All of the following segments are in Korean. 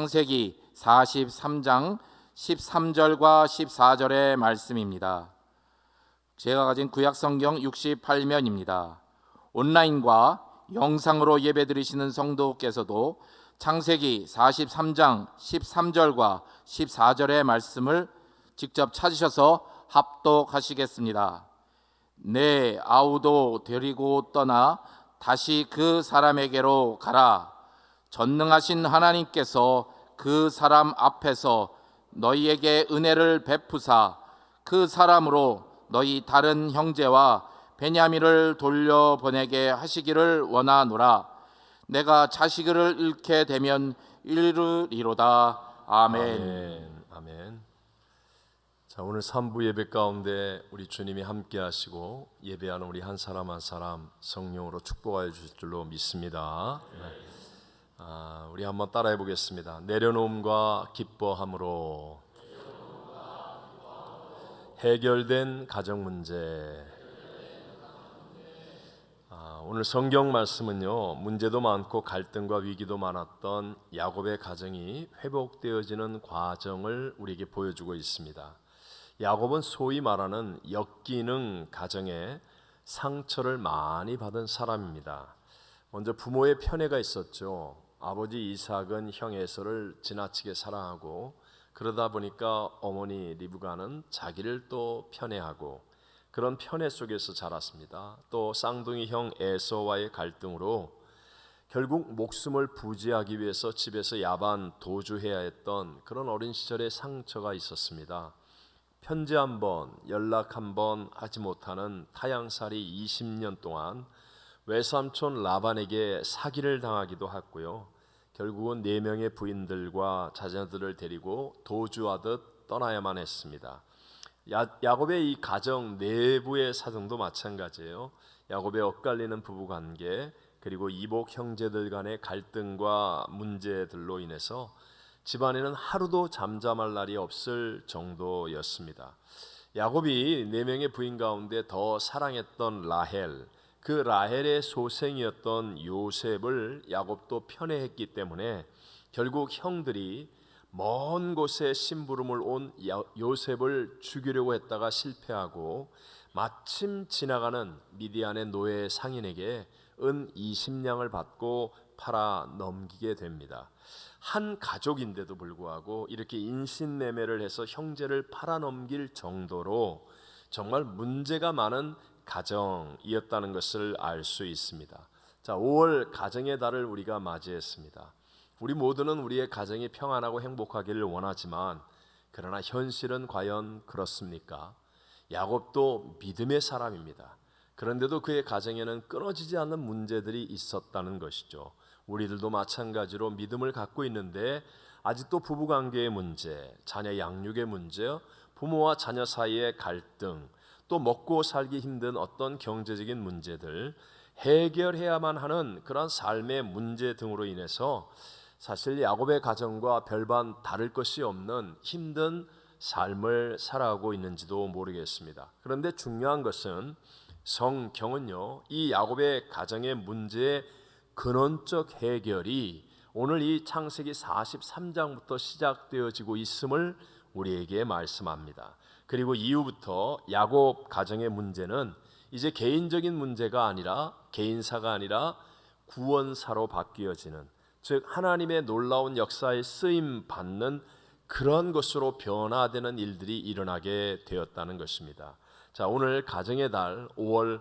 창세기 43장 13절과 14절의 말씀입니다. 제가 가진 구약성경 68면입니다. 온라인과 영상으로 예배드리시는 성도께서도 창세기 43장 13절과 14절의 말씀을 직접 찾으셔서 합독하시겠습니다. 내 아우도 데리고 떠나 다시 그 사람에게로 가라. 전능하신 하나님께서 그 사람 앞에서 너희에게 은혜를 베푸사 그 사람으로 너희 다른 형제와 베냐민을 돌려보내게 하시기를 원하노라. 내가 자식을 잃게 되면 이르리로다. 아멘. 아멘. 아멘. 자, 오늘 3부 예배 가운데 우리 주님이 함께 하시고 예배하는 우리 한 사람 한 사람 성령으로 축복하여 주실 줄로 믿습니다. 우리 한번 따라해 보겠습니다. 내려놓음과 기뻐함으로 해결된 가정 문제. 오늘 성경 말씀은요, 문제도 많고 갈등과 위기도 많았던 야곱의 가정이 회복되어지는 과정을 우리에게 보여주고 있습니다. 야곱은 소위 말하는 역기능 가정에 상처를 많이 받은 사람입니다. 먼저 부모의 편애가 있었죠. 아버지 이삭은 형 에서를 지나치게 사랑하고 그러다 보니까 어머니 리브가는 자기를 또 편애하고 그런 편애 속에서 자랐습니다. 또 쌍둥이 형 에서와의 갈등으로 결국 목숨을 부지하기 위해서 집에서 야반 도주해야 했던 그런 어린 시절의 상처가 있었습니다. 편지 한 번, 연락 한 번 하지 못하는 타향살이 20년 동안 외삼촌 라반에게 사기를 당하기도 했고요. 결국은 4명의 부인들과 자녀들을 데리고 도주하듯 떠나야만 했습니다. 야곱의 이 가정 내부의 사정도 마찬가지예요. 야곱의 엇갈리는 부부관계 그리고 이복 형제들 간의 갈등과 문제들로 인해서 집안에는 하루도 잠잠할 날이 없을 정도였습니다. 야곱이 4명의 부인 가운데 더 사랑했던 라헬, 그 라헬의 소생이었던 요셉을 야곱도 편애했기 때문에 결국 형들이 먼 곳에 심부름을 온 요셉을 죽이려고 했다가 실패하고 마침 지나가는 미디안의 노예 상인에게 은 20냥을 받고 팔아 넘기게 됩니다. 한 가족인데도 불구하고 이렇게 인신매매를 해서 형제를 팔아 넘길 정도로 정말 문제가 많은 가정이었다는 것을 알 수 있습니다. 자, 5월 가정의 달을 우리가 맞이했습니다. 우리 모두는 우리의 가정이 평안하고 행복하기를 원하지만 그러나 현실은 과연 그렇습니까? 야곱도 믿음의 사람입니다. 그런데도 그의 가정에는 끊어지지 않는 문제들이 있었다는 것이죠. 우리들도 마찬가지로 믿음을 갖고 있는데 아직도 부부관계의 문제, 자녀 양육의 문제, 부모와 자녀 사이의 갈등, 또 먹고 살기 힘든 어떤 경제적인 문제들, 해결해야만 하는 그런 삶의 문제 등으로 인해서 사실 야곱의 가정과 별반 다를 것이 없는 힘든 삶을 살아가고 있는지도 모르겠습니다. 그런데 중요한 것은 성경은요, 이 야곱의 가정의 문제의 근원적 해결이 오늘 이 창세기 43장부터 시작되어지고 있음을 우리에게 말씀합니다. 그리고 이후부터 야곱 가정의 문제는 이제 개인적인 문제가 아니라 개인사가 아니라 구원사로 바뀌어지는, 즉 하나님의 놀라운 역사에 쓰임 받는 그런 것으로 변화되는 일들이 일어나게 되었다는 것입니다. 자, 오늘 가정의 달 5월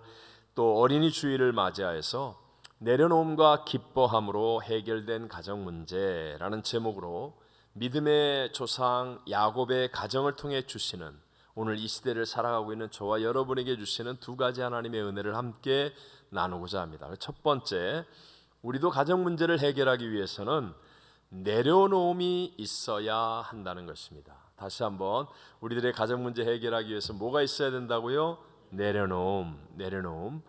또 어린이 주일을 맞이하여서 내려놓음과 기뻐함으로 해결된 가정 문제라는 제목으로 믿음의 조상 야곱의 가정을 통해 주시는, 오늘 이 시대를 살아가고 있는 저와 여러분에게 주시는 두 가지 하나님의 은혜를 함께 나누고자 합니다. 첫 번째, 우리도 가정 문제를 해결하기 위해서는 내려놓음이 있어야 한다는 것입니다. 다시 한번, 우리들의 가정 문제 해결하기 위해서 뭐가 있어야 된다고요? 내려놓음.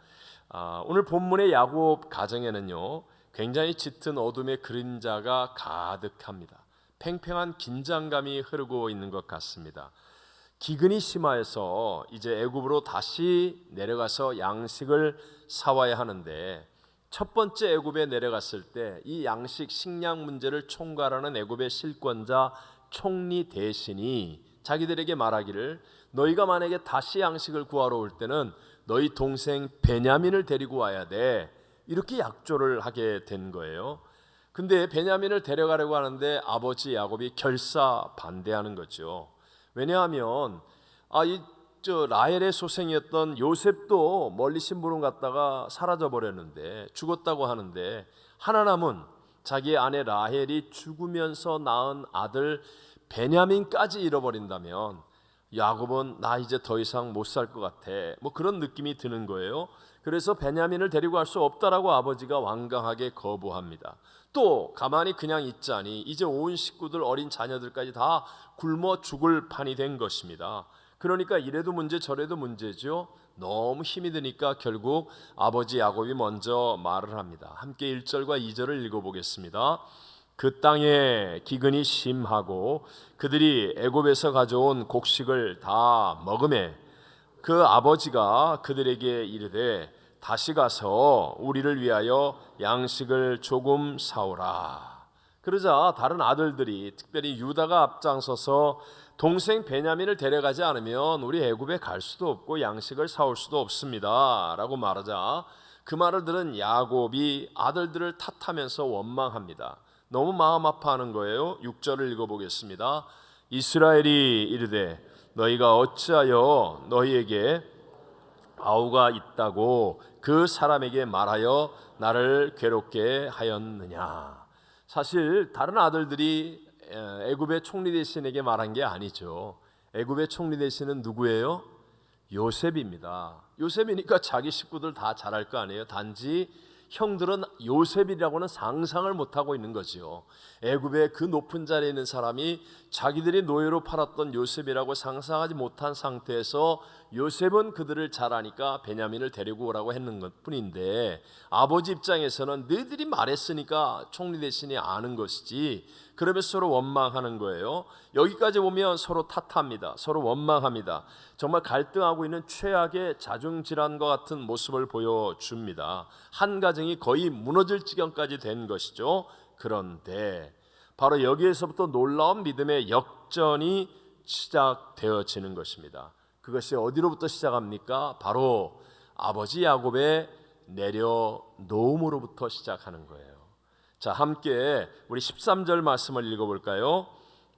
오늘 본문의 야곱 가정에는요, 굉장히 짙은 어둠의 그림자가 가득합니다. 팽팽한 긴장감이 흐르고 있는 것 같습니다. 기근이 심하여서 이제 애굽으로 다시 내려가서 양식을 사와야 하는데 첫 번째 애굽에 내려갔을 때 이 양식 식량 문제를 총괄하는 애굽의 실권자 총리 대신이 자기들에게 말하기를 너희가 만약에 다시 양식을 구하러 올 때는 너희 동생 베냐민을 데리고 와야 돼, 이렇게 약조를 하게 된 거예요. 근데 베냐민을 데려가려고 하는데 아버지 야곱이 결사 반대하는 거죠. 왜냐하면 라헬의 소생이었던 요셉도 멀리 심부름 갔다가 사라져 버렸는데, 죽었다고 하는데, 하나 남은 자기 아내 라헬이 죽으면서 낳은 아들 베냐민까지 잃어버린다면 야곱은 나 이제 더 이상 못 살 것 같아, 뭐 그런 느낌이 드는 거예요. 그래서 베냐민을 데리고 갈 수 없다라고 아버지가 완강하게 거부합니다. 또 가만히 그냥 있자니 이제 온 식구들, 어린 자녀들까지 다 굶어 죽을 판이 된 것입니다. 그러니까 이래도 문제 저래도 문제죠. 너무 힘이 드니까 결국 아버지 야곱이 먼저 말을 합니다. 함께 1절과 2절을 읽어보겠습니다. 그 땅에 기근이 심하고 그들이 애굽에서 가져온 곡식을 다 먹으매 그 아버지가 그들에게 이르되 다시 가서 우리를 위하여 양식을 조금 사오라. 그러자 다른 아들들이, 특별히 유다가 앞장서서 동생 베냐민을 데려가지 않으면 우리 애굽에 갈 수도 없고 양식을 사올 수도 없습니다 라고 말하자 그 말을 들은 야곱이 아들들을 탓하면서 원망합니다. 너무 마음 아파하는 거예요. 6절을 읽어보겠습니다. 이스라엘이 이르되 너희가 어찌하여 너희에게 아우가 있다고 그 사람에게 말하여 나를 괴롭게 하였느냐. 사실 다른 아들들이 애굽의 총리 대신에게 말한 게 아니죠. 애굽의 총리 대신은 누구예요? 요셉입니다. 요셉이니까 자기 식구들 다 잘할 거 아니에요. 단지 형들은 요셉이라고는 상상을 못하고 있는 거지요. 애굽의 그 높은 자리에 있는 사람이 자기들이 노예로 팔았던 요셉이라고 상상하지 못한 상태에서 요셉은 그들을 잘 아니까 베냐민을 데리고 오라고 했는 것뿐인데, 아버지 입장에서는 너희들이 말했으니까 총리 대신이 아는 것이지, 그러면서 서로 원망하는 거예요. 여기까지 보면 서로 탓합니다. 서로 원망합니다. 정말 갈등하고 있는 최악의 자중질환과 같은 모습을 보여줍니다. 한 가정이 거의 무너질 지경까지 된 것이죠. 그런데 바로 여기에서부터 놀라운 믿음의 역전이 시작되어지는 것입니다. 그것이 어디로부터 시작합니까? 바로 아버지 야곱의 내려놓음으로부터 시작하는 거예요. 자, 함께 우리 13절 말씀을 읽어볼까요?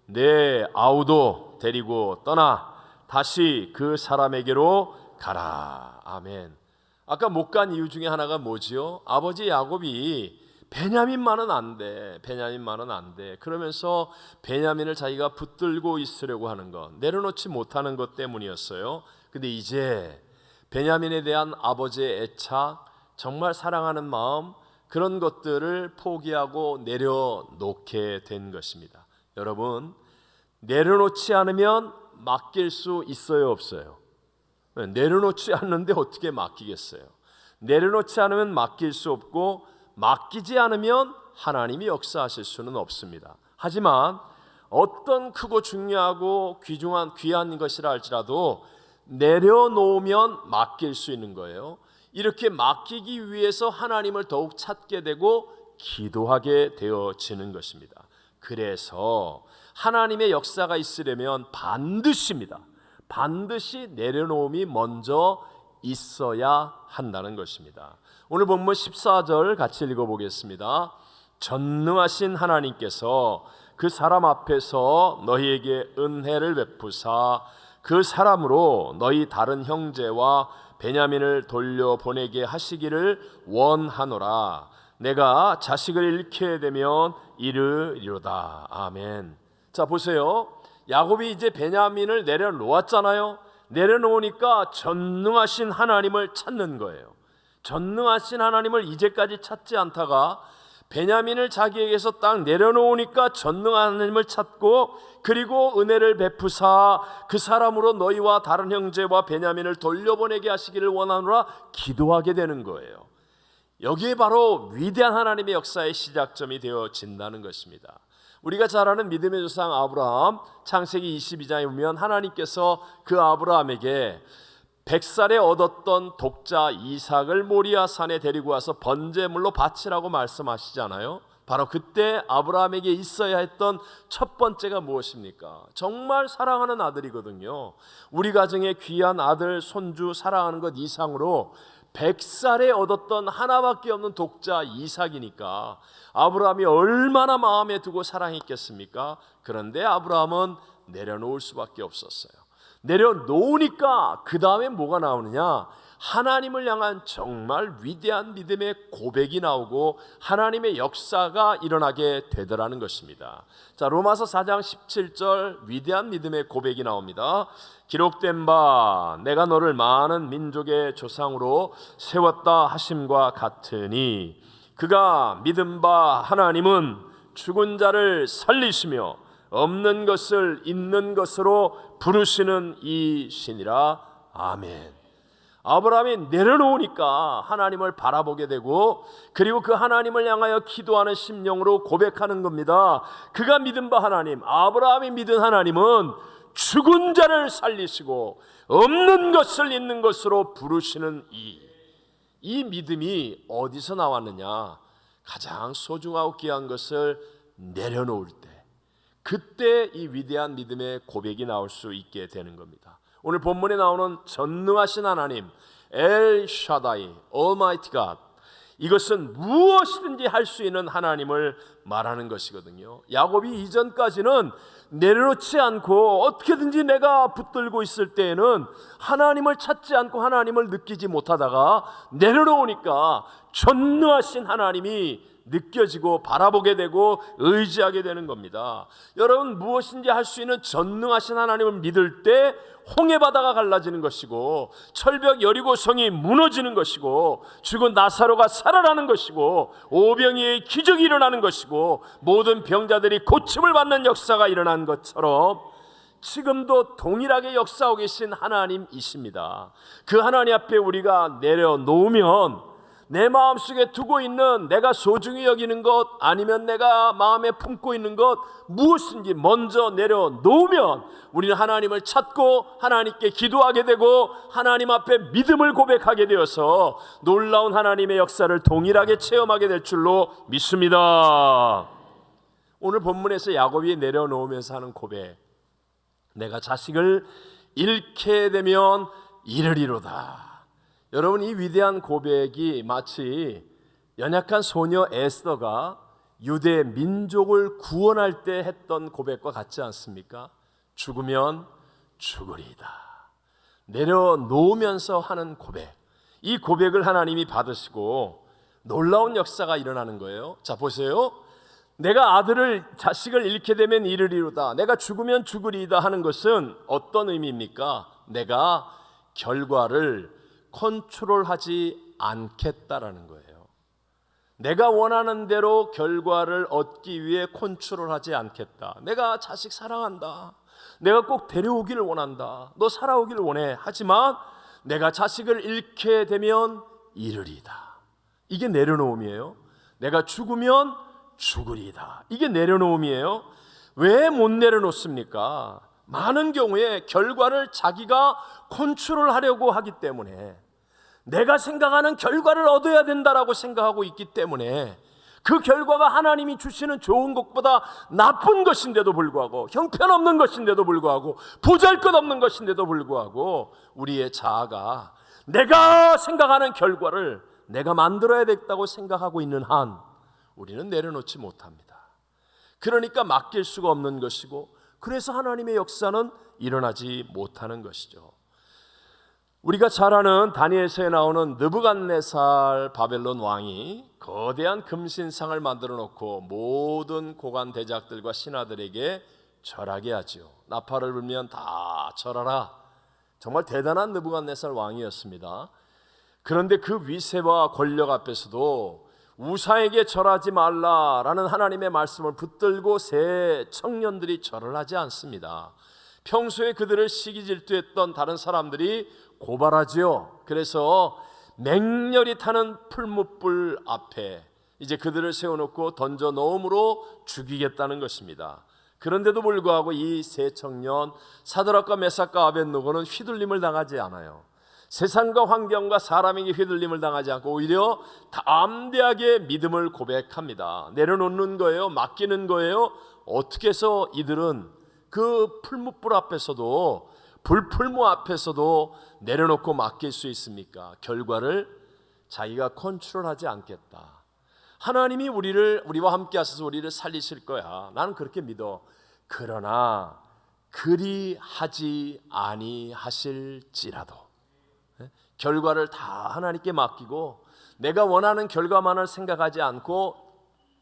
내 아우도 데리고 떠나 다시 그 사람에게로 가라. 아멘. 아까 못 간 이유 중에 하나가 뭐지요? 아버지 야곱이 베냐민만은 안 돼, 베냐민만은 안 돼, 그러면서 베냐민을 자기가 붙들고 있으려고 하는 것, 내려놓지 못하는 것 때문이었어요. 근데 이제 베냐민에 대한 아버지의 애착, 정말 사랑하는 마음, 그런 것들을 포기하고 내려놓게 된 것입니다. 여러분, 내려놓지 않으면 맡길 수 있어요, 없어요? 내려놓지 않는데 어떻게 맡기겠어요? 내려놓지 않으면 맡길 수 없고, 맡기지 않으면 하나님이 역사하실 수는 없습니다. 하지만 어떤 크고 중요하고 귀한 것이라 할지라도 내려놓으면 맡길 수 있는 거예요. 이렇게 맡기기 위해서 하나님을 더욱 찾게 되고 기도하게 되어지는 것입니다. 그래서 하나님의 역사가 있으려면 반드시입니다. 반드시 내려놓음이 먼저 있어야 한다는 것입니다. 오늘 본문 14절 같이 읽어보겠습니다. 전능하신 하나님께서 그 사람 앞에서 너희에게 은혜를 베푸사 그 사람으로 너희 다른 형제와 베냐민을 돌려보내게 하시기를 원하노라. 내가 자식을 잃게 되면 이르리로다. 아멘. 자, 보세요. 야곱이 이제 베냐민을 내려놓았잖아요. 내려놓으니까 전능하신 하나님을 찾는 거예요. 전능하신 하나님을 이제까지 찾지 않다가 베냐민을 자기에게서 딱 내려놓으니까 전능한 하나님을 찾고, 그리고 은혜를 베푸사 그 사람으로 너희와 다른 형제와 베냐민을 돌려보내게 하시기를 원하노라 기도하게 되는 거예요. 여기에 바로 위대한 하나님의 역사의 시작점이 되어진다는 것입니다. 우리가 잘 아는 믿음의 조상 아브라함, 창세기 22장에 보면 하나님께서 그 아브라함에게 100살에 얻었던 독자 이삭을 모리아 산에 데리고 와서 번제물로 바치라고 말씀하시잖아요. 바로 그때 아브라함에게 있어야 했던 첫 번째가 무엇입니까? 정말 사랑하는 아들이거든요. 우리 가정의 귀한 아들, 손주 사랑하는 것 이상으로 100살에 얻었던 하나밖에 없는 독자 이삭이니까 아브라함이 얼마나 마음에 두고 사랑했겠습니까? 그런데 아브라함은 내려놓을 수밖에 없었어요. 내려놓으니까 그 다음에 뭐가 나오느냐? 하나님을 향한 정말 위대한 믿음의 고백이 나오고 하나님의 역사가 일어나게 되더라는 것입니다. 자, 로마서 4장 17절 위대한 믿음의 고백이 나옵니다. 기록된 바 내가 너를 많은 민족의 조상으로 세웠다 하심과 같으니 그가 믿은 바 하나님은 죽은 자를 살리시며 없는 것을 있는 것으로 부르시는 이시니라. 아멘. 아브라함이 내려놓으니까 하나님을 바라보게 되고 그리고 그 하나님을 향하여 기도하는 심령으로 고백하는 겁니다. 그가 믿은 바 하나님, 아브라함이 믿은 하나님은 죽은 자를 살리시고 없는 것을 있는 것으로 부르시는 이 믿음이 어디서 나왔느냐? 가장 소중하고 귀한 것을 내려놓을 때, 그때 이 위대한 믿음의 고백이 나올 수 있게 되는 겁니다. 오늘 본문에 나오는 전능하신 하나님, 엘 샤다이, Almighty God, 이것은 무엇이든지 할 수 있는 하나님을 말하는 것이거든요. 야곱이 이전까지는 내려놓지 않고 어떻게든지 내가 붙들고 있을 때에는 하나님을 찾지 않고 하나님을 느끼지 못하다가 내려놓으니까 전능하신 하나님이 느껴지고 바라보게 되고 의지하게 되는 겁니다. 여러분, 무엇인지 할 수 있는 전능하신 하나님을 믿을 때 홍해바다가 갈라지는 것이고 철벽 여리고성이 무너지는 것이고 죽은 나사로가 살아나는 것이고 오병이의 기적이 일어나는 것이고 모든 병자들이 고침을 받는 역사가 일어난 것처럼 지금도 동일하게 역사하고 계신 하나님이십니다. 그 하나님 앞에 우리가 내려놓으면 내 마음속에 두고 있는 내가 소중히 여기는 것 아니면 내가 마음에 품고 있는 것 무엇인지 먼저 내려놓으면 우리는 하나님을 찾고 하나님께 기도하게 되고 하나님 앞에 믿음을 고백하게 되어서 놀라운 하나님의 역사를 동일하게 체험하게 될 줄로 믿습니다. 오늘 본문에서 야곱이 내려놓으면서 하는 고백, 내가 자식을 잃게 되면 잃으리로다. 여러분, 이 위대한 고백이 마치 연약한 소녀 에스더가 유대 민족을 구원할 때 했던 고백과 같지 않습니까? 죽으면 죽으리이다. 내려놓으면서 하는 고백, 이 고백을 하나님이 받으시고 놀라운 역사가 일어나는 거예요. 자, 보세요. 내가 자식을 잃게 되면 잃으리로다, 내가 죽으면 죽으리이다 하는 것은 어떤 의미입니까? 내가 결과를 컨트롤하지 않겠다라는 거예요. 내가 원하는 대로 결과를 얻기 위해 컨트롤하지 않겠다. 내가 자식 사랑한다, 내가 꼭 데려오기를 원한다, 너 살아오기를 원해. 하지만 내가 자식을 잃게 되면 잃으리다. 이게 내려놓음이에요. 내가 죽으면 죽으리다. 이게 내려놓음이에요. 왜 못 내려놓습니까? 많은 경우에 결과를 자기가 컨트롤하려고 하기 때문에, 내가 생각하는 결과를 얻어야 된다라고 생각하고 있기 때문에 그 결과가 하나님이 주시는 좋은 것보다 나쁜 것인데도 불구하고, 형편없는 것인데도 불구하고, 보잘것없는 것인데도 불구하고 우리의 자아가 내가 생각하는 결과를 내가 만들어야 되겠다고 생각하고 있는 한 우리는 내려놓지 못합니다. 그러니까 맡길 수가 없는 것이고, 그래서 하나님의 역사는 일어나지 못하는 것이죠. 우리가 잘 아는 다니엘서에 나오는 느부갓네살 바벨론 왕이 거대한 금신상을 만들어 놓고 모든 고관 대작들과 신하들에게 절하게 하지요. 나팔을 불면 다 절하라. 정말 대단한 느부갓네살 왕이었습니다. 그런데 그 위세와 권력 앞에서도 우상에게 절하지 말라라는 하나님의 말씀을 붙들고 새 청년들이 절을 하지 않습니다. 평소에 그들을 시기 질투했던 다른 사람들이 고발하지요. 그래서 맹렬히 타는 풀무불 앞에 이제 그들을 세워놓고 던져 넣음으로 죽이겠다는 것입니다. 그런데도 불구하고 이 세 청년 사드락과 메삭과 아벳느고는 휘둘림을 당하지 않아요. 세상과 환경과 사람에게 휘둘림을 당하지 않고 오히려 담대하게 믿음을 고백합니다. 내려놓는 거예요? 맡기는 거예요? 어떻게 해서 이들은 그 풀무불 앞에서도, 불풀무 앞에서도 내려놓고 맡길 수 있습니까? 결과를 자기가 컨트롤하지 않겠다. 하나님이 우리와 함께 하셔서 우리를 살리실 거야. 나는 그렇게 믿어. 그러나 그리하지 아니하실지라도 결과를 다 하나님께 맡기고 내가 원하는 결과만을 생각하지 않고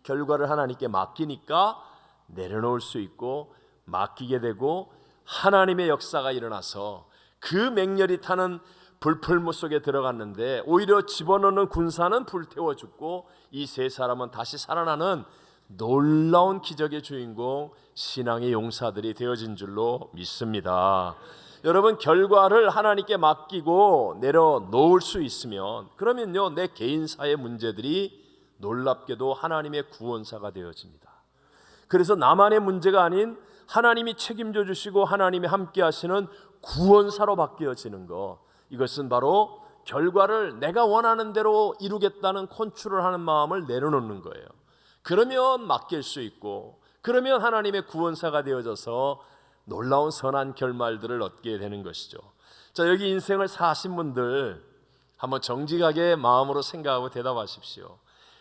결과를 하나님께 맡기니까 내려놓을 수 있고 맡기게 되고 하나님의 역사가 일어나서 그 맹렬히 타는 불풀무 속에 들어갔는데 오히려 집어넣는 군사는 불태워 죽고 이 세 사람은 다시 살아나는 놀라운 기적의 주인공, 신앙의 용사들이 되어진 줄로 믿습니다. 여러분, 결과를 하나님께 맡기고 내려놓을 수 있으면 그러면요, 내 개인사의 문제들이 놀랍게도 하나님의 구원사가 되어집니다. 그래서 나만의 문제가 아닌 하나님이 책임져 주시고 하나님이 함께 하시는 구원사로 바뀌어지는 것, 이것은 바로 결과를 내가 원하는 대로 이루겠다는 컨트롤하는 마음을 내려놓는 거예요. 그러면 맡길 수 있고 그러면 하나님의 구원사가 되어져서 놀라운 선한 결말들을 얻게 되는 것이죠. 자, 여기 인생을 사신 분들 한번 정직하게 마음으로 생각하고 대답하십시오.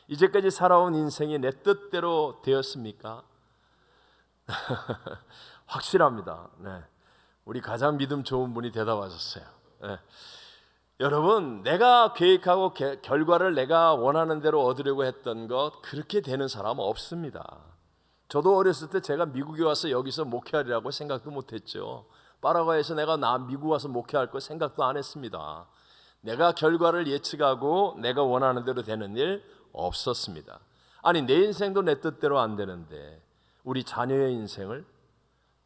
이제까지 살아온 인생이 내 뜻대로 되었습니까? 확실합니다. 네. 우리 가장 믿음 좋은 분이 대답하셨어요. 네. 여러분, 내가 계획하고 결과를 내가 원하는 대로 얻으려고 했던 것 그렇게 되는 사람은 없습니다. 저도 어렸을 때 제가 미국에 와서 여기서 목회하리라고 생각도 못했죠. 파라과이에서 내가 미국 와서 목회할 거 생각도 안 했습니다. 내가 결과를 예측하고 내가 원하는 대로 되는 일 없었습니다. 아니, 내 인생도 내 뜻대로 안 되는데 우리 자녀의 인생을,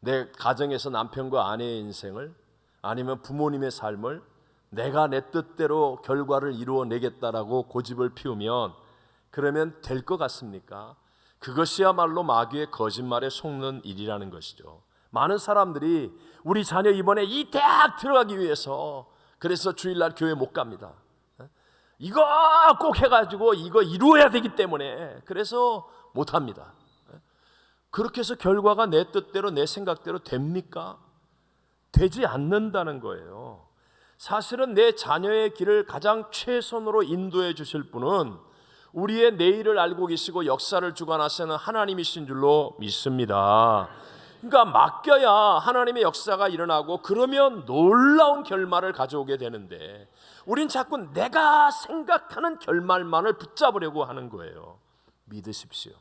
내 가정에서 남편과 아내의 인생을, 아니면 부모님의 삶을 내가 내 뜻대로 결과를 이루어내겠다라고 고집을 피우면 그러면 될 것 같습니까? 그것이야말로 마귀의 거짓말에 속는 일이라는 것이죠. 많은 사람들이 우리 자녀 이번에 이 대학 들어가기 위해서 그래서 주일날 교회 못 갑니다. 이거 꼭 해가지고 이거 이루어야 되기 때문에 그래서 못 합니다. 그렇게 해서 결과가 내 뜻대로 내 생각대로 됩니까? 되지 않는다는 거예요. 사실은 내 자녀의 길을 가장 최선으로 인도해 주실 분은 우리의 내일을 알고 계시고 역사를 주관하시는 하나님이신 줄로 믿습니다. 그러니까 맡겨야 하나님의 역사가 일어나고 그러면 놀라운 결말을 가져오게 되는데 우린 자꾸 내가 생각하는 결말만을 붙잡으려고 하는 거예요. 믿으십시오.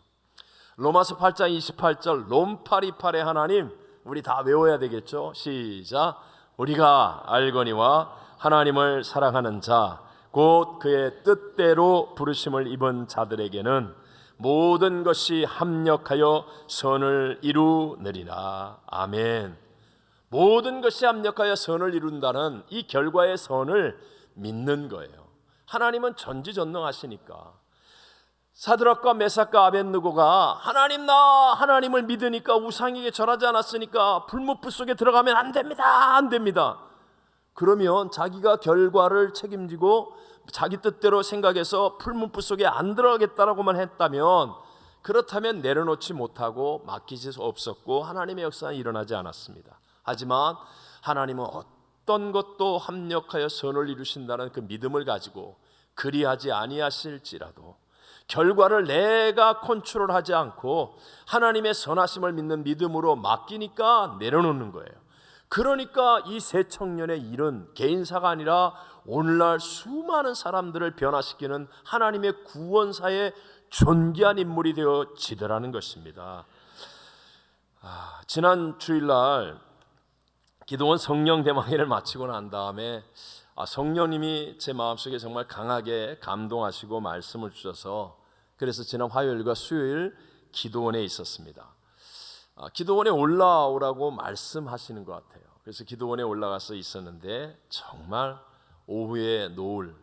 로마서 8장 28절 롬파리팔의 하나님, 우리 다 외워야 되겠죠? 시작. 우리가 알거니와 하나님을 사랑하는 자 곧 그의 뜻대로 부르심을 입은 자들에게는 모든 것이 합력하여 선을 이루느니라. 아멘. 모든 것이 합력하여 선을 이룬다는 이 결과의 선을 믿는 거예요. 하나님은 전지전능하시니까. 사드락과 메삭과 아벳느고가 나 하나님을 믿으니까 우상에게 절하지 않았으니까 불못불 속에 들어가면 안 됩니다. 그러면 자기가 결과를 책임지고 자기 뜻대로 생각해서 풀문불 속에 안 들어가겠다라고만 했다면, 그렇다면 내려놓지 못하고 맡기지 없었고 하나님의 역사는 일어나지 않았습니다. 하지만 하나님은 어떤 것도 합력하여 선을 이루신다는 그 믿음을 가지고 그리하지 아니하실지라도 결과를 내가 컨트롤하지 않고 하나님의 선하심을 믿는 믿음으로 맡기니까 내려놓는 거예요. 그러니까 이 세 청년의 일은 개인사가 아니라 오늘날 수많은 사람들을 변화시키는 하나님의 구원사의 존귀한 인물이 되어지더라는 것입니다. 지난 주일날 기도원 성령 대망회를 마치고 난 다음에 성령님이 제 마음속에 정말 강하게 감동하시고 말씀을 주셔서 그래서 지난 화요일과 수요일 기도원에 있었습니다. 기도원에 올라오라고 말씀하시는 것 같아요. 그래서 기도원에 올라가서 있었는데 정말 오후의 노을,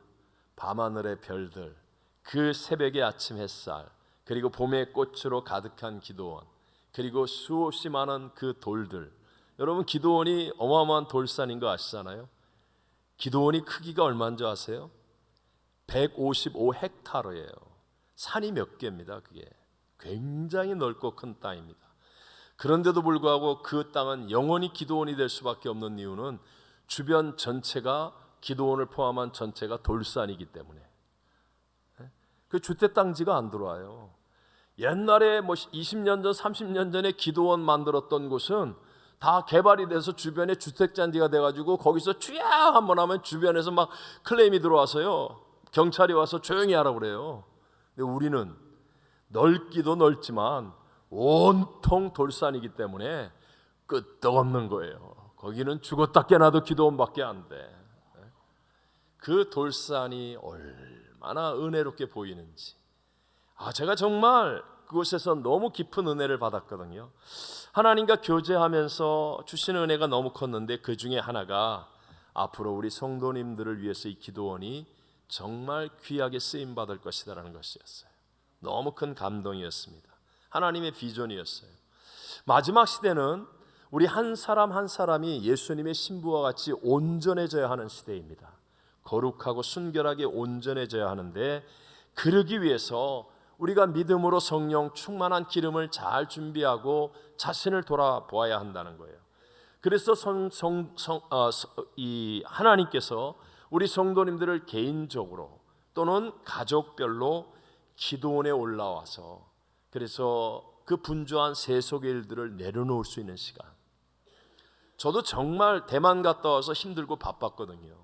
밤하늘의 별들, 그 새벽의 아침 햇살, 그리고 봄의 꽃으로 가득한 기도원, 그리고 수없이 많은 그 돌들. 여러분, 기도원이 어마어마한 돌산인 거 아시잖아요. 기도원이 크기가 얼마인 줄 아세요? 155헥타르예요. 산이 몇 개입니다. 그게 굉장히 넓고 큰 땅입니다. 그런데도 불구하고 그 땅은 영원히 기도원이 될 수밖에 없는 이유는 주변 전체가, 기도원을 포함한 전체가 돌산이기 때문에. 그 주택단지가 안 들어와요. 옛날에 뭐 20년 전, 30년 전에 기도원 만들었던 곳은 다 개발이 돼서 주변에 주택단지가 돼가지고 거기서 쥐야 한번 하면 주변에서 막 클레임이 들어와서요, 경찰이 와서 조용히 하라고 그래요. 근데 우리는 넓기도 넓지만 온통 돌산이기 때문에 끄떡없는 거예요. 거기는 죽었다 깨나도 기도원밖에 안 돼. 그 돌산이 얼마나 은혜롭게 보이는지. 제가 정말 그곳에서 너무 깊은 은혜를 받았거든요. 하나님과 교제하면서 주시는 은혜가 너무 컸는데 그 중에 하나가 앞으로 우리 성도님들을 위해서 이 기도원이 정말 귀하게 쓰임 받을 것이다라는 것이었어요. 너무 큰 감동이었습니다. 하나님의 비전이었어요. 마지막 시대는 우리 한 사람 한 사람이 예수님의 신부와 같이 온전해져야 하는 시대입니다. 거룩하고 순결하게 온전해져야 하는데, 그러기 위해서 우리가 믿음으로 성령 충만한 기름을 잘 준비하고 자신을 돌아보아야 한다는 거예요. 그래서 하나님께서 우리 성도님들을 개인적으로 또는 가족별로 기도원에 올라와서, 그래서 그 분주한 세속의 일들을 내려놓을 수 있는 시간. 저도 정말 대만 갔다 와서 힘들고 바빴거든요.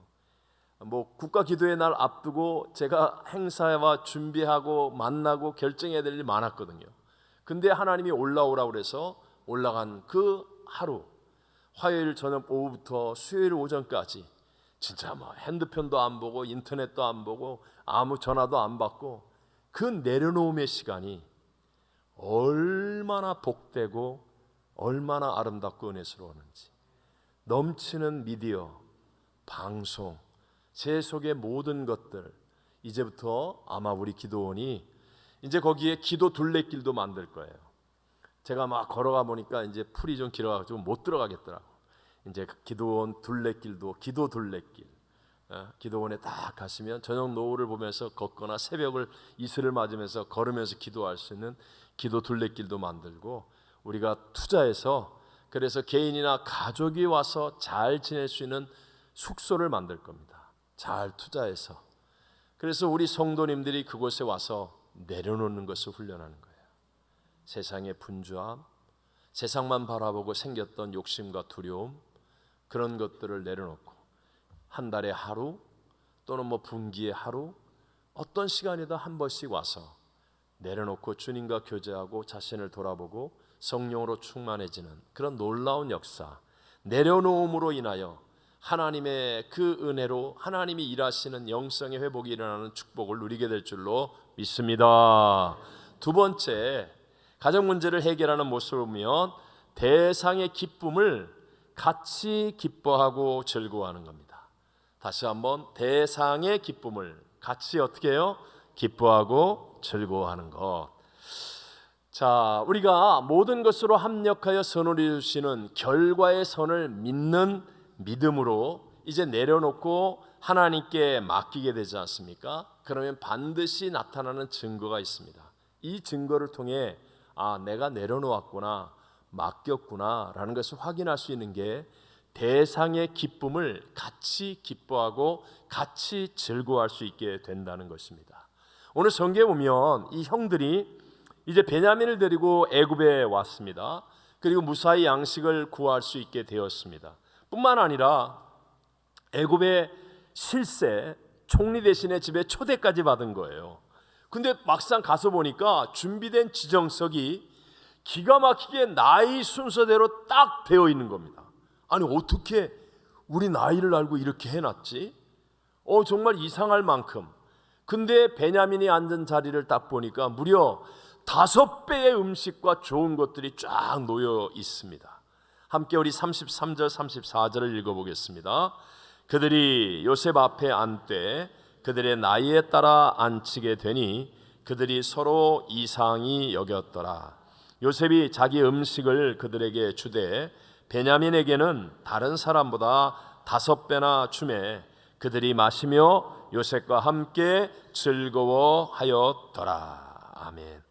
뭐 국가 기도의 날 앞두고 제가 행사와 준비하고 만나고 결정해야 될 일이 많았거든요. 근데 하나님이 올라오라고 그래서 올라간 그 하루, 화요일 저녁 오후부터 수요일 오전까지 진짜 뭐 핸드폰도 안 보고 인터넷도 안 보고 아무 전화도 안 받고, 그 내려놓음의 시간이 얼마나 복되고 얼마나 아름답고 은혜스러웠는지. 넘치는 미디어, 방송, 제 속의 모든 것들, 이제부터 아마 우리 기도원이 이제 거기에 기도 둘레길도 만들 거예요. 제가 막 걸어가 보니까 이제 풀이 좀 길어가지고 못 들어가겠더라고. 이제 기도원 둘레길도 기도 둘레길, 기도원에 딱 가시면 저녁 노을을 보면서 걷거나 새벽을 이슬을 맞으면서 걸으면서 기도할 수 있는 기도 둘레길도 만들고, 우리가 투자해서 그래서 개인이나 가족이 와서 잘 지낼 수 있는 숙소를 만들 겁니다. 잘 투자해서. 그래서 우리 성도님들이 그곳에 와서 내려놓는 것을 훈련하는 거예요. 세상의 분주함, 세상만 바라보고 생겼던 욕심과 두려움, 그런 것들을 내려놓고 한 달에 하루 또는 뭐 분기에 하루, 어떤 시간이든 한 번씩 와서 내려놓고 주님과 교제하고 자신을 돌아보고 성령으로 충만해지는 그런 놀라운 역사, 내려놓음으로 인하여 하나님의 그 은혜로 하나님이 일하시는 영성의 회복이 일어나는 축복을 누리게 될 줄로 믿습니다. 두 번째, 가정 문제를 해결하는 모습을 보면 대상의 기쁨을 같이 기뻐하고 즐거워하는 겁니다. 다시 한번, 대상의 기쁨을 같이 어떻게 해요? 기뻐하고 즐거워하는 것. 자, 우리가 모든 것으로 합력하여 선을 이루시는 결과의 선을 믿는 믿음으로 이제 내려놓고 하나님께 맡기게 되지 않습니까? 그러면 반드시 나타나는 증거가 있습니다. 이 증거를 통해 내가 내려놓았구나, 맡겼구나 라는 것을 확인할 수 있는 게 대상의 기쁨을 같이 기뻐하고 같이 즐거워할 수 있게 된다는 것입니다. 오늘 성경에 보면 이 형들이 이제 베냐민을 데리고 애굽에 왔습니다. 그리고 무사히 양식을 구할 수 있게 되었습니다. 뿐만 아니라 애굽의 실세 총리 대신에 집에 초대까지 받은 거예요. 근데 막상 가서 보니까 준비된 지정석이 기가 막히게 나이 순서대로 딱 되어 있는 겁니다. 아니, 어떻게 우리 나이를 알고 이렇게 해놨지? 정말 이상할 만큼. 근데 베냐민이 앉은 자리를 딱 보니까 무려 5배의 음식과 좋은 것들이 쫙 놓여 있습니다. 함께 우리 33절 34절을 읽어보겠습니다. 그들이 요셉 앞에 앉되 그들의 나이에 따라 앉히게 되니 그들이 서로 이상히 여겼더라. 요셉이 자기 음식을 그들에게 주되 베냐민에게는 다른 사람보다 5배나 주매 그들이 마시며 요셉과 함께 즐거워하였더라. 아멘.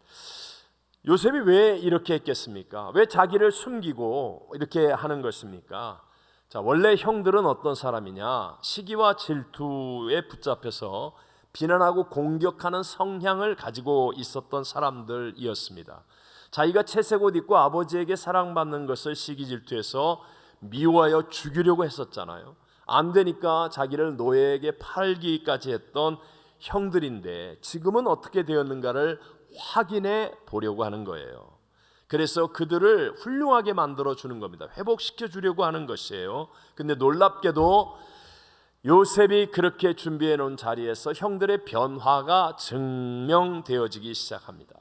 요셉이 왜 이렇게 했겠습니까? 왜 자기를 숨기고 이렇게 하는 것입니까? 자, 원래 형들은 어떤 사람이냐? 시기와 질투에 붙잡혀서 비난하고 공격하는 성향을 가지고 있었던 사람들이었습니다. 자기가 채색 옷 입고 아버지에게 사랑받는 것을 시기 질투해서 미워하여 죽이려고 했었잖아요. 안 되니까 자기를 노예에게 팔기까지 했던 형들인데 지금은 어떻게 되었는가를 확인해 보려고 하는 거예요. 그래서 그들을 훌륭하게 만들어 주는 겁니다. 회복시켜 주려고 하는 것이에요. 근데 놀랍게도 요셉이 그렇게 준비해 놓은 자리에서 형들의 변화가 증명되어지기 시작합니다.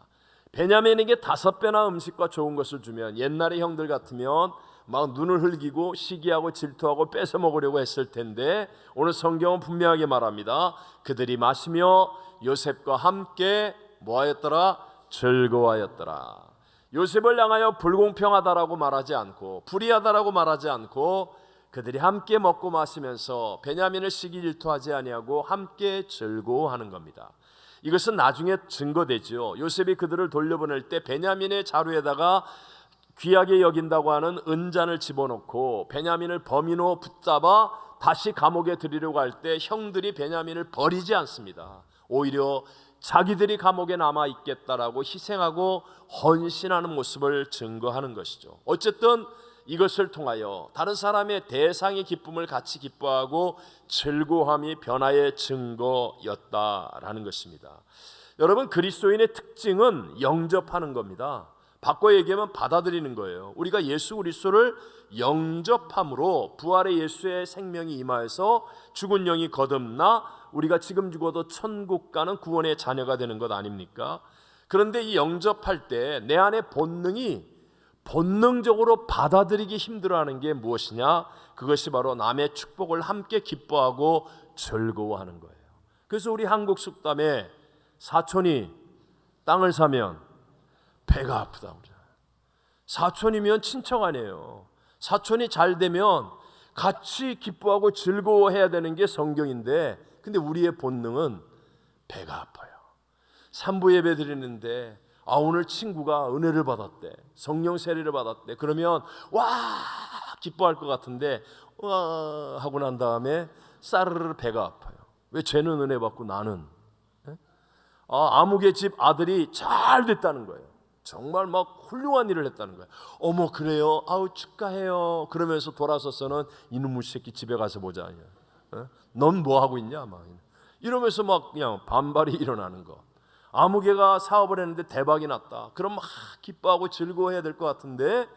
베냐민에게 5배나 음식과 좋은 것을 주면 옛날의 형들 같으면 막 눈을 흘기고 시기하고 질투하고 뺏어 먹으려고 했을 텐데 오늘 성경은 분명하게 말합니다. 그들이 마시며 요셉과 함께 뭐하였더라? 즐거워하였더라. 요셉을 향하여 불공평하다라고 말하지 않고 불의하다라고 말하지 않고 그들이 함께 먹고 마시면서 베냐민을 시기 질투하지 아니하고 함께 즐거워하는 겁니다. 이것은 나중에 증거되죠. 요셉이 그들을 돌려보낼 때 베냐민의 자루에다가 귀하게 여긴다고 하는 은잔을 집어넣고 베냐민을 범인으로 붙잡아 다시 감옥에 들이려고 할 때 형들이 베냐민을 버리지 않습니다. 오히려 자기들이 감옥에 남아 있겠다라고 희생하고 헌신하는 모습을 증거하는 것이죠. 어쨌든 이것을 통하여 다른 사람의 대상의 기쁨을 같이 기뻐하고 즐거움이 변화의 증거였다라는 것입니다. 여러분, 그리스도인의 특징은 영접하는 겁니다. 바꿔 얘기하면 받아들이는 거예요. 우리가 예수 그리스도를 영접함으로 부활의 예수의 생명이 임하여서 죽은 영이 거듭나 우리가 지금 죽어도 천국 가는 구원의 자녀가 되는 것 아닙니까? 그런데 이 영접할 때 내 안의 본능이 본능적으로 받아들이기 힘들어하는 게 무엇이냐? 그것이 바로 남의 축복을 함께 기뻐하고 즐거워하는 거예요. 그래서 우리 한국 속담에 사촌이 땅을 사면 배가 아프다. 사촌이면 친척 아니에요. 사촌이 잘 되면 같이 기뻐하고 즐거워해야 되는 게 성경인데 근데 우리의 본능은 배가 아파요. 산부 예배 드리는데 오늘 친구가 은혜를 받았대. 성령 세례를 받았대. 그러면 와 기뻐할 것 같은데 와 하고 난 다음에 싸르르 배가 아파요. 왜 쟤는 은혜 받고 나는? 아무개 집 아들이 잘 됐다는 거예요. 정말 막 훌륭한 일을 했다는 거예요. 어머 그래요? 아우 축하해요. 그러면서 돌아서서는 이놈의 새끼 집에 가서 보자. 넌 뭐 하고 있냐? 막 이러면서 막 그냥 반발이 일어나는 거. 아무개가 사업을 했는데 대박이 났다. 그럼 막 기뻐하고 즐거워해야 될 것 같은데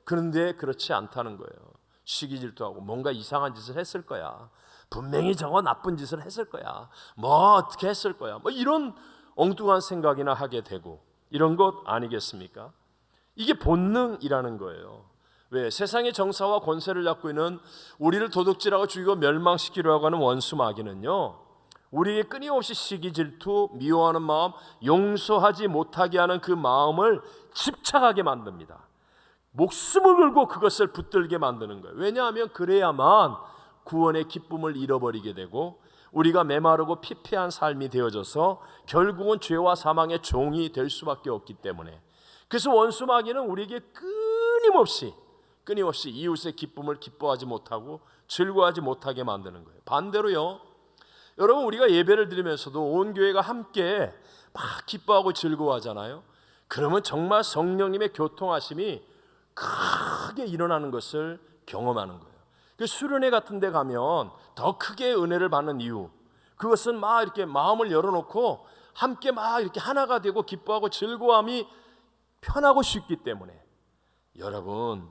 그런데 그렇지 않다는 거예요. 시기 질투하고 뭔가 이상한 짓을 했을 거야. 분명히 저거 나쁜 짓을 했을 거야. 뭐 어떻게 했을 거야. 뭐 이런 엉뚱한 생각이나 하게 되고 이런 것 아니겠습니까? 이게 본능이라는 거예요. 왜? 세상의 정사와 권세를 잡고 있는 우리를 도둑질하고 죽이고 멸망시키려고 하는 원수 마귀는요, 우리에게 끊임없이 시기 질투, 미워하는 마음, 용서하지 못하게 하는 그 마음을 집착하게 만듭니다. 목숨을 걸고 그것을 붙들게 만드는 거예요. 왜냐하면 그래야만 구원의 기쁨을 잃어버리게 되고 우리가 메마르고 피폐한 삶이 되어져서 결국은 죄와 사망의 종이 될 수밖에 없기 때문에. 그래서 원수 마귀는 우리에게 끊임없이 이웃의 기쁨을 기뻐하지 못하고 즐거워하지 못하게 만드는 거예요. 반대로요, 여러분 우리가 예배를 드리면서도 온 교회가 함께 막 기뻐하고 즐거워하잖아요. 그러면 정말 성령님의 교통하심이 크게 일어나는 것을 경험하는 거예요. 그 수련회 같은 데 가면 더 크게 은혜를 받는 이유, 그것은 막 이렇게 마음을 열어놓고 함께 막 이렇게 하나가 되고 기뻐하고 즐거움이 편하고 쉽기 때문에. 여러분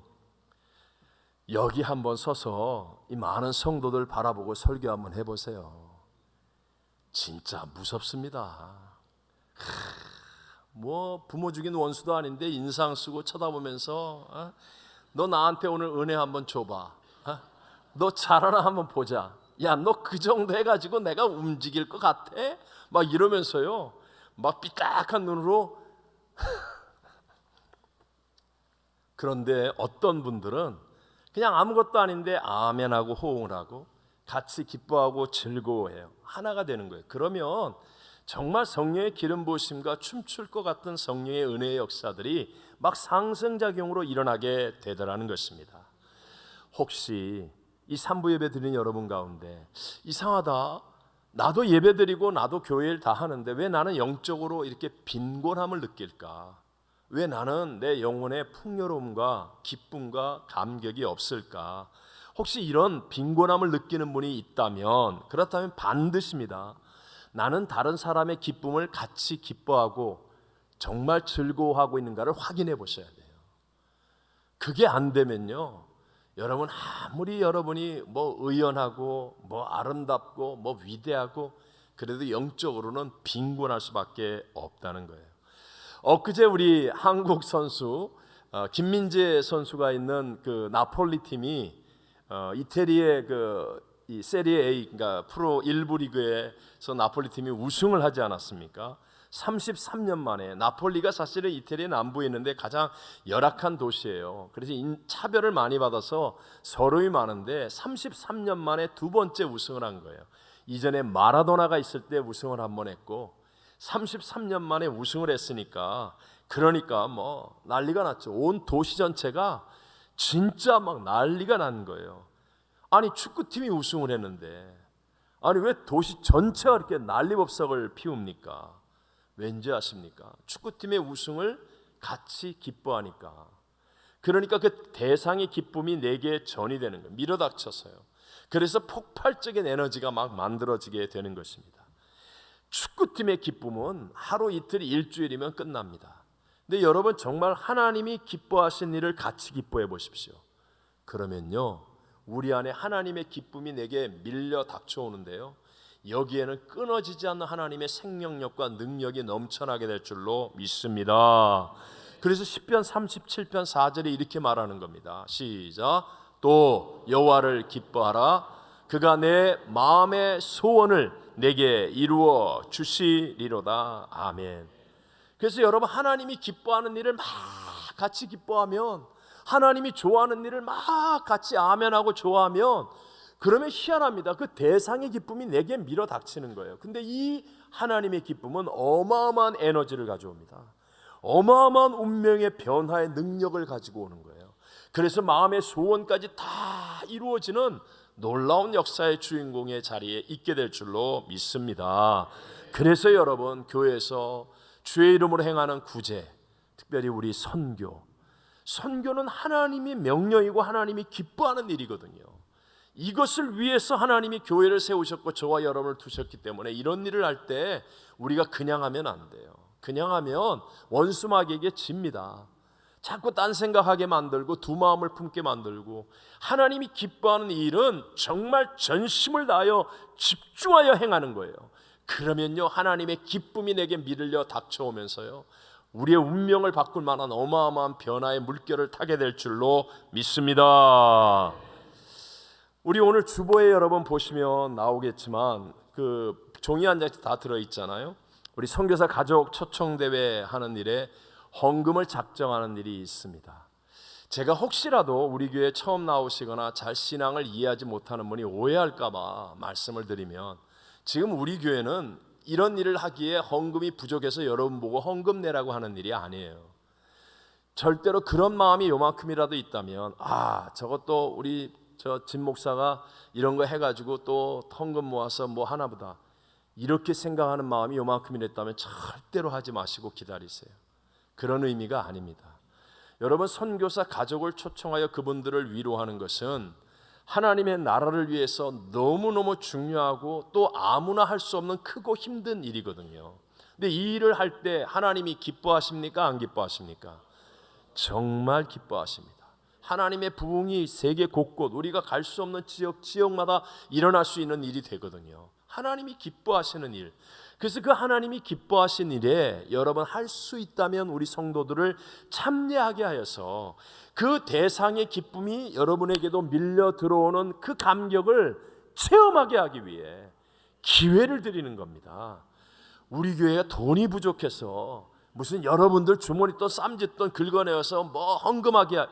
여기 한번 서서 이 많은 성도들 바라보고 설교 한번 해보세요. 진짜 무섭습니다. 뭐 부모 죽인 원수도 아닌데 인상 쓰고 쳐다보면서 너 나한테 오늘 은혜 한번 줘봐. 너 잘하나 한번 보자. 야, 너 그 정도 해가지고 내가 움직일 것 같아? 막 이러면서요, 막 삐딱한 눈으로. 그런데 어떤 분들은 그냥 아무것도 아닌데 아멘하고 호응을 하고 같이 기뻐하고 즐거워해요. 하나가 되는 거예요. 그러면 정말 성령의 기름 부으심과 춤출 것 같은 성령의 은혜의 역사들이 막 상승작용으로 일어나게 되더라는 것입니다. 혹시 이 3부 예배 드린 여러분 가운데 이상하다, 나도 예배 드리고 나도 교회를 다 하는데 왜 나는 영적으로 이렇게 빈곤함을 느낄까? 왜 나는 내 영혼의 풍요로움과 기쁨과 감격이 없을까? 혹시 이런 빈곤함을 느끼는 분이 있다면, 그렇다면 반드시입니다. 나는 다른 사람의 기쁨을 같이 기뻐하고 정말 즐거워하고 있는가를 확인해 보셔야 돼요. 그게 안 되면요, 여러분 아무리 여러분이 뭐 의연하고 뭐 아름답고 뭐 위대하고 그래도 영적으로는 빈곤할 수밖에 없다는 거예요. 엊그제 우리 한국 선수 김민재 선수가 있는 그 나폴리 팀이 이태리의 이 세리에 A, 그러니까 프로 1부 리그에서 나폴리 팀이 우승을 하지 않았습니까? 33년 만에. 나폴리가 사실은 이태리 남부에 있는데 가장 열악한 도시예요. 그래서 차별을 많이 받아서 서름이 많은데 33년 만에 두 번째 우승을 한 거예요. 이전에 마라도나가 있을 때 우승을 한 번 했고 33년 만에 우승을 했으니까, 그러니까 뭐 난리가 났죠. 온 도시 전체가 진짜 막 난리가 난 거예요. 아니 축구팀이 우승을 했는데 아니 왜 도시 전체가 이렇게 난리법석을 피웁니까? 왠지 아십니까? 축구팀의 우승을 같이 기뻐하니까. 그러니까 그 대상의 기쁨이 내게 전이 되는 거예요. 밀어닥쳐서요. 그래서 폭발적인 에너지가 막 만들어지게 되는 것입니다. 축구팀의 기쁨은 하루 이틀 일주일이면 끝납니다. 근데 여러분 정말 하나님이 기뻐하신 일을 같이 기뻐해 보십시오. 그러면요, 우리 안에 하나님의 기쁨이 내게 밀려 닥쳐오는데요, 여기에는 끊어지지 않는 하나님의 생명력과 능력이 넘쳐나게 될 줄로 믿습니다. 그래서 시편 37편 4절에 이렇게 말하는 겁니다. 시작. 또 여호와를 기뻐하라. 그가 내 마음의 소원을 내게 이루어 주시리로다. 아멘. 그래서 여러분 하나님이 기뻐하는 일을 막 같이 기뻐하면, 하나님이 좋아하는 일을 막 같이 아멘하고 좋아하면, 그러면 희한합니다. 그 대상의 기쁨이 내게 밀어닥치는 거예요. 근데 이 하나님의 기쁨은 어마어마한 에너지를 가져옵니다. 어마어마한 운명의 변화의 능력을 가지고 오는 거예요. 그래서 마음의 소원까지 다 이루어지는 놀라운 역사의 주인공의 자리에 있게 될 줄로 믿습니다. 그래서 여러분 교회에서 주의 이름으로 행하는 구제, 특별히 우리 선교는 하나님이 명령이고 하나님이 기뻐하는 일이거든요. 이것을 위해서 하나님이 교회를 세우셨고 저와 여러분을 두셨기 때문에 이런 일을 할 때 우리가 그냥 하면 안 돼요. 그냥 하면 원수 마귀에게 집니다. 자꾸 딴 생각하게 만들고 두 마음을 품게 만들고, 하나님이 기뻐하는 일은 정말 전심을 다하여 집중하여 행하는 거예요. 그러면요 하나님의 기쁨이 내게 밀려 닥쳐오면서요 우리의 운명을 바꿀 만한 어마어마한 변화의 물결을 타게 될 줄로 믿습니다. 우리 오늘 주보에 여러분 보시면 나오겠지만 그 종이 한 장씩 다 들어있잖아요. 우리 선교사 가족 초청대회 하는 일에 헌금을 작정하는 일이 있습니다. 제가 혹시라도 우리 교회 처음 나오시거나 잘 신앙을 이해하지 못하는 분이 오해할까 봐 말씀을 드리면, 지금 우리 교회는 이런 일을 하기에 헌금이 부족해서 여러분 보고 헌금 내라고 하는 일이 아니에요. 절대로 그런 마음이 요만큼이라도 있다면, 저것도 우리 진 목사가 이런 거 해가지고 또 헌금 모아서 뭐 하나보다, 이렇게 생각하는 마음이 요만큼이랬다면 절대로 하지 마시고 기다리세요. 그런 의미가 아닙니다. 여러분 선교사 가족을 초청하여 그분들을 위로하는 것은 하나님의 나라를 위해서 너무너무 중요하고 또 아무나 할 수 없는 크고 힘든 일이거든요. 근데 이 일을 할 때 하나님이 기뻐하십니까? 안 기뻐하십니까? 정말 기뻐하십니다. 하나님의 부흥이 세계 곳곳 우리가 갈 수 없는 지역마다 일어날 수 있는 일이 되거든요. 하나님이 기뻐하시는 일. 그래서 그 하나님이 기뻐하신 일에 여러분 할 수 있다면 우리 성도들을 참여하게 하여서 그 대상의 기쁨이 여러분에게도 밀려 들어오는 그 감격을 체험하게 하기 위해 기회를 드리는 겁니다. 우리 교회가 돈이 부족해서 무슨 여러분들 주머니 또 쌈짓돈 긁어내어서 뭐 헌금하게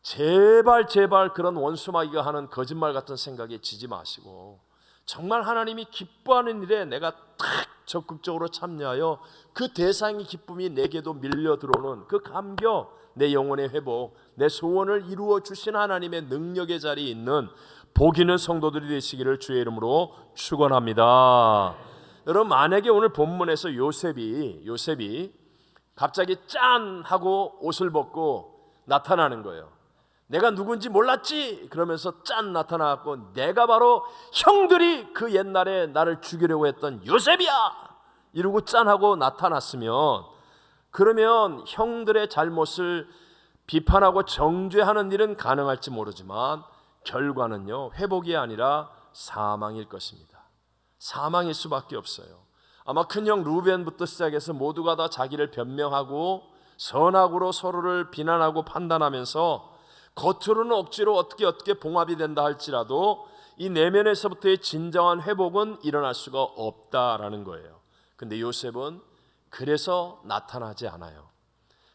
제발 그런 원수마귀가 하는 거짓말 같은 생각에 지지 마시고 정말 하나님이 기뻐하는 일에 내가 딱 적극적으로 참여하여 그 대상의 기쁨이 내게도 밀려 들어오는 그 감격, 내 영혼의 회복, 내 소원을 이루어 주신 하나님의 능력의 자리에 있는 복 있는 성도들이 되시기를 주의 이름으로 축원합니다. 여러분, 만약에 오늘 본문에서 요셉이 갑자기 짠 하고 옷을 벗고 나타나는 거예요. 내가 누군지 몰랐지? 그러면서 짠 나타나고 내가 바로 형들이 그 옛날에 나를 죽이려고 했던 요셉이야! 이러고 짠 하고 나타났으면, 그러면 형들의 잘못을 비판하고 정죄하는 일은 가능할지 모르지만 결과는요, 회복이 아니라 사망일 것입니다. 사망일 수밖에 없어요. 아마 큰형 루벤부터 시작해서 모두가 다 자기를 변명하고 선악으로 서로를 비난하고 판단하면서 겉으로는 억지로 어떻게 봉합이 된다 할지라도 이 내면에서부터의 진정한 회복은 일어날 수가 없다라는 거예요. 근데 요셉은 그래서 나타나지 않아요.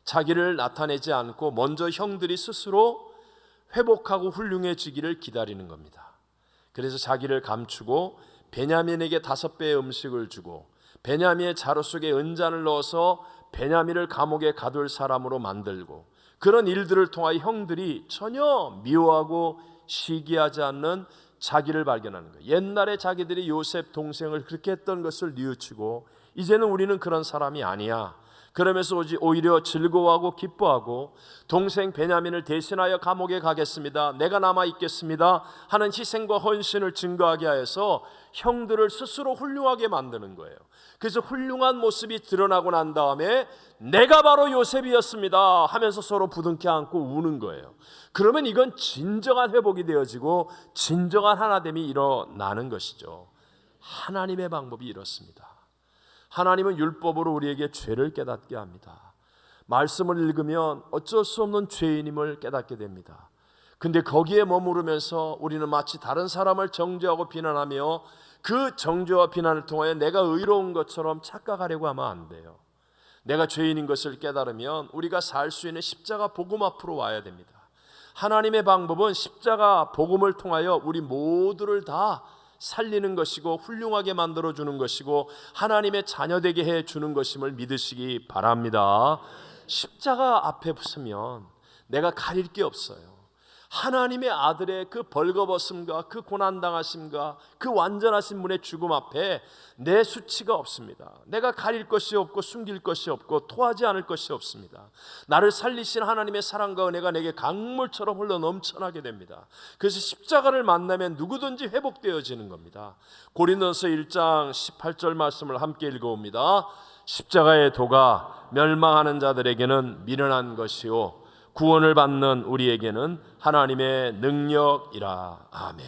자기를 나타내지 않고 먼저 형들이 스스로 회복하고 훌륭해지기를 기다리는 겁니다. 그래서 자기를 감추고 베냐민에게 5배의 음식을 주고 베냐민의 자루 속에 은잔을 넣어서 베냐민을 감옥에 가둘 사람으로 만들고, 그런 일들을 통하여 형들이 전혀 미워하고 시기하지 않는 자기를 발견하는 거예요. 옛날에 자기들이 요셉 동생을 그렇게 했던 것을 뉘우치고 이제는 우리는 그런 사람이 아니야. 그러면서 오히려 즐거워하고 기뻐하고 동생 베냐민을 대신하여 감옥에 가겠습니다, 내가 남아 있겠습니다 하는 희생과 헌신을 증거하게 하여서 형들을 스스로 훌륭하게 만드는 거예요. 그래서 훌륭한 모습이 드러나고 난 다음에 내가 바로 요셉이었습니다 하면서 서로 부둥켜 안고 우는 거예요. 그러면 이건 진정한 회복이 되어지고 진정한 하나됨이 일어나는 것이죠. 하나님의 방법이 이렇습니다. 하나님은 율법으로 우리에게 죄를 깨닫게 합니다. 말씀을 읽으면 어쩔 수 없는 죄인임을 깨닫게 됩니다. 근데 거기에 머무르면서 우리는 마치 다른 사람을 정죄하고 비난하며 그 정죄와 비난을 통하여 내가 의로운 것처럼 착각하려고 하면 안 돼요. 내가 죄인인 것을 깨달으면 우리가 살 수 있는 십자가 복음 앞으로 와야 됩니다. 하나님의 방법은 십자가 복음을 통하여 우리 모두를 다 살리는 것이고 훌륭하게 만들어주는 것이고 하나님의 자녀되게 해주는 것임을 믿으시기 바랍니다. 십자가 앞에 서면 내가 가릴 게 없어요. 하나님의 아들의 그 벌거벗음과 그 고난당하심과 그 완전하신 분의 죽음 앞에 내 수치가 없습니다. 내가 가릴 것이 없고 숨길 것이 없고 토하지 않을 것이 없습니다. 나를 살리신 하나님의 사랑과 은혜가 내게 강물처럼 흘러 넘쳐나게 됩니다. 그래서 십자가를 만나면 누구든지 회복되어지는 겁니다. 고린도서 1장 18절 말씀을 함께 읽어봅니다. 십자가의 도가 멸망하는 자들에게는 미련한 것이요 구원을 받는 우리에게는 하나님의 능력이라. 아멘.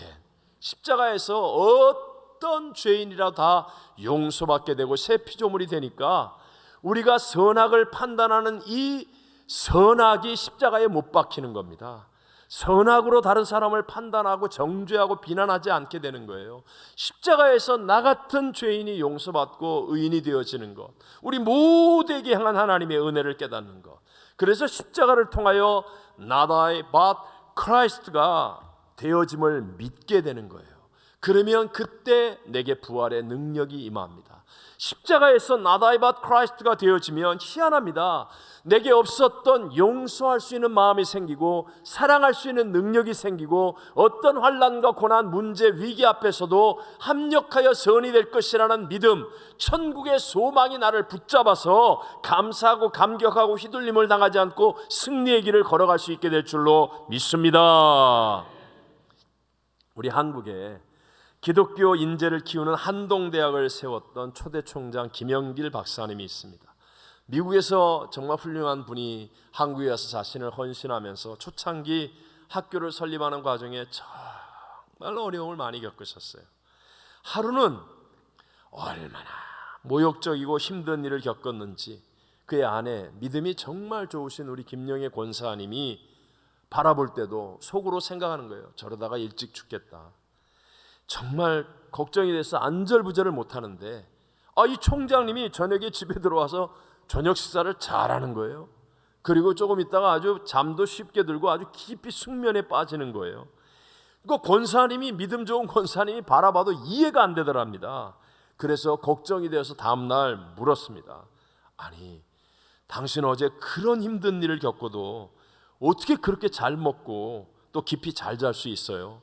십자가에서 어떤 죄인이라 다 용서받게 되고 새 피조물이 되니까 우리가 선악을 판단하는 이 선악이 십자가에 못 박히는 겁니다. 선악으로 다른 사람을 판단하고 정죄하고 비난하지 않게 되는 거예요. 십자가에서 나 같은 죄인이 용서받고 의인이 되어지는 것, 우리 모두에게 향한 하나님의 은혜를 깨닫는 것. 그래서 십자가를 통하여 Not I but Christ가 되어짐을 믿게 되는 거예요. 그러면 그때 내게 부활의 능력이 임합니다. 십자가에서 Not I but Christ가 되어지면 희한합니다. 내게 없었던 용서할 수 있는 마음이 생기고 사랑할 수 있는 능력이 생기고 어떤 환난과 고난, 문제, 위기 앞에서도 합력하여 선이 될 것이라는 믿음, 천국의 소망이 나를 붙잡아서 감사하고 감격하고 휘둘림을 당하지 않고 승리의 길을 걸어갈 수 있게 될 줄로 믿습니다. 우리 한국에 기독교 인재를 키우는 한동대학을 세웠던 초대 총장 김영길 박사님이 있습니다. 미국에서 정말 훌륭한 분이 한국에 와서 자신을 헌신하면서 초창기 학교를 설립하는 과정에 정말 어려움을 많이 겪으셨어요. 하루는 얼마나 모욕적이고 힘든 일을 겪었는지 그의 아내, 믿음이 정말 좋으신 우리 김영애 권사님이 바라볼 때도 속으로 생각하는 거예요. 저러다가 일찍 죽겠다. 정말 걱정이 돼서 안절부절을 못하는데 이 총장님이 저녁에 집에 들어와서 저녁 식사를 잘하는 거예요. 그리고 조금 있다가 아주 잠도 쉽게 들고 아주 깊이 숙면에 빠지는 거예요. 그 권사님이, 믿음 좋은 권사님이 바라봐도 이해가 안 되더랍니다. 그래서 걱정이 되어서 다음날 물었습니다. 아니, 당신 어제 그런 힘든 일을 겪고도 어떻게 그렇게 잘 먹고 또 깊이 잘 잘 수 있어요?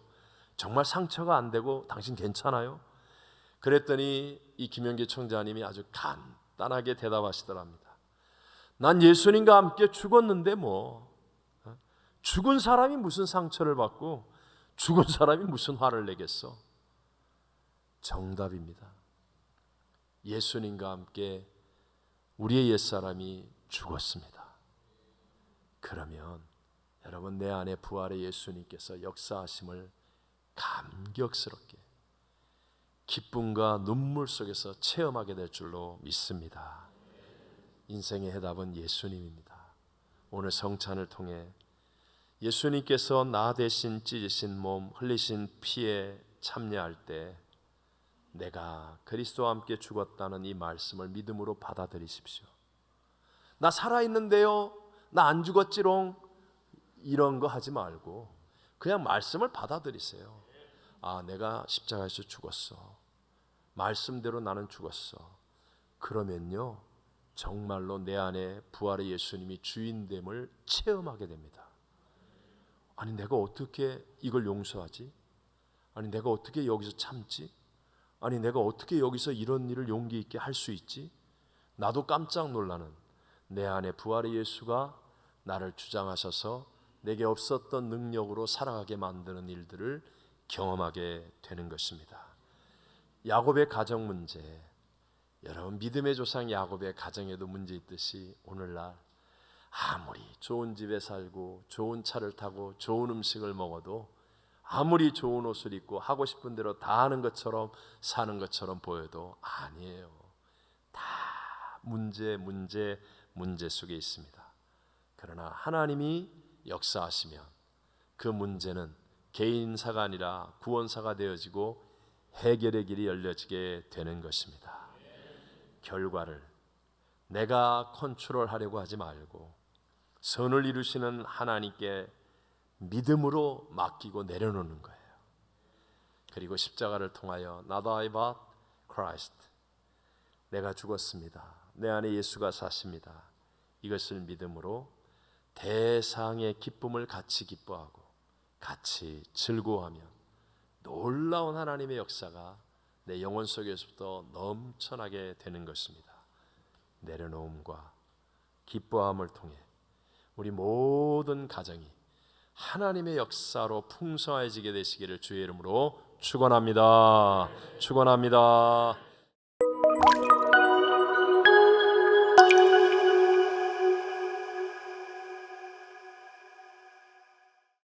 정말 상처가 안 되고 당신 괜찮아요? 그랬더니 이 김영기 총장님이 아주 간단하게 대답하시더랍니다. 난 예수님과 함께 죽었는데 뭐, 죽은 사람이 무슨 상처를 받고 죽은 사람이 무슨 화를 내겠어? 정답입니다. 예수님과 함께 우리의 옛사람이 죽었습니다. 그러면 여러분, 내 안에 부활의 예수님께서 역사하심을 감격스럽게 기쁨과 눈물 속에서 체험하게 될 줄로 믿습니다. 인생의 해답은 예수님입니다. 오늘 성찬을 통해 예수님께서 나 대신 찢으신 몸, 흘리신 피에 참여할 때 내가 그리스도와 함께 죽었다는 이 말씀을 믿음으로 받아들이십시오. 나 살아있는데요, 나 안 죽었지롱, 이런 거 하지 말고 그냥 말씀을 받아들이세요. 아, 내가 십자가에서 죽었어. 말씀대로 나는 죽었어. 그러면요, 정말로 내 안에 부활의 예수님이 주인됨을 체험하게 됩니다. 아니, 내가 어떻게 이걸 용서하지? 아니, 내가 어떻게 여기서 참지? 아니, 내가 어떻게 여기서 이런 일을 용기 있게 할 수 있지? 나도 깜짝 놀라는 내 안에 부활의 예수가 나를 주장하셔서 내게 없었던 능력으로 살아가게 만드는 일들을 경험하게 되는 것입니다. 야곱의 가정 문제, 여러분, 믿음의 조상 야곱의 가정에도 문제 있듯이 오늘날 아무리 좋은 집에 살고 좋은 차를 타고 좋은 음식을 먹어도 아무리 좋은 옷을 입고 하고 싶은 대로 다 하는 것처럼 사는 것처럼 보여도 아니에요. 다 문제 속에 있습니다. 그러나 하나님이 역사하시면 그 문제는 개인사가 아니라 구원사가 되어지고 해결의 길이 열려지게 되는 것입니다. 결과를 내가 컨트롤하려고 하지 말고 선을 이루시는 하나님께 믿음으로 맡기고 내려놓는 거예요. 그리고 십자가를 통하여 Not I but Christ, 내가 죽었습니다. 내 안에 예수가 사십니다. 이것을 믿음으로 대상의 기쁨을 같이 기뻐하고 같이 즐거워하며 놀라운 하나님의 역사가 내 영혼 속에서부터 넘쳐나게 되는 것입니다. 내려놓음과 기뻐함을 통해 우리 모든 가정이 하나님의 역사로 풍성해지게 되시기를 주의 이름으로 축원합니다. 축원합니다.